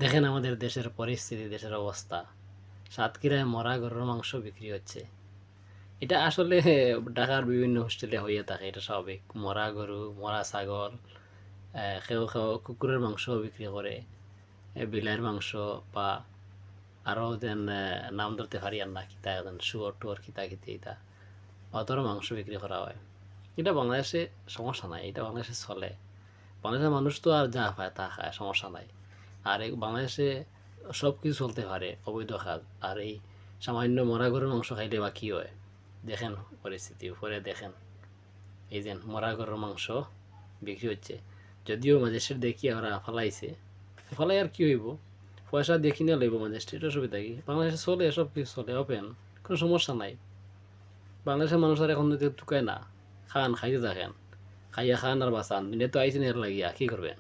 দেখেন আমাদের দেশের পরিস্থিতি, দেশের অবস্থা। সাতক্ষীরায় মরা গরুর মাংস বিক্রি হচ্ছে। এটা আসলে ঢাকার বিভিন্ন হোস্টেলে হয়ে থাকে, এটা স্বাভাবিক। মরা গরু, মরা ছাগল, কেউ কেউ কুকুরের মাংস বিক্রি করে, বিলাইয়ের মাংস, বা আরও যেন নাম ধরতে পারি আর না, কিতা যেন শুয়োর টুয়োর কিতা কিতা ইতা অতর মাংস বিক্রি করা হয়। এটা বাংলাদেশে সমস্যা নাই, এটা বাংলাদেশে চলে। বাংলাদেশের মানুষ তো আর যা পায় তা খায়, সমস্যা নাই। আর এই বাংলাদেশে সব কিছু চলতে পারে, অবৈধ কাজ। আর এই সামান্য মরা গরুর মাংস খাইলে বা কী হয় দেখেন পরিস্থিতি, উপরে দেখেন। এই যে মরা গরুর মাংস বিক্রি হচ্ছে, যদিও ম্যাজিস্ট্রেট দেখিয়ে ওরা ফালাইছে, ফালাই আর কি হইব, পয়সা দেখি না লইব ম্যাজিস্ট্রেট, অসুবিধা কি? বাংলাদেশে চলে, সব কিছু চলে, ওপেন, কোনো সমস্যা নাই। বাংলাদেশের মানুষ আর এখন যদি টুকায় না, খান, খাইতে থাকেন, খাইয়া খান আর বাঁচান, দুনিয়া তো আইসেন এর লাগিয়া, কী করবেন?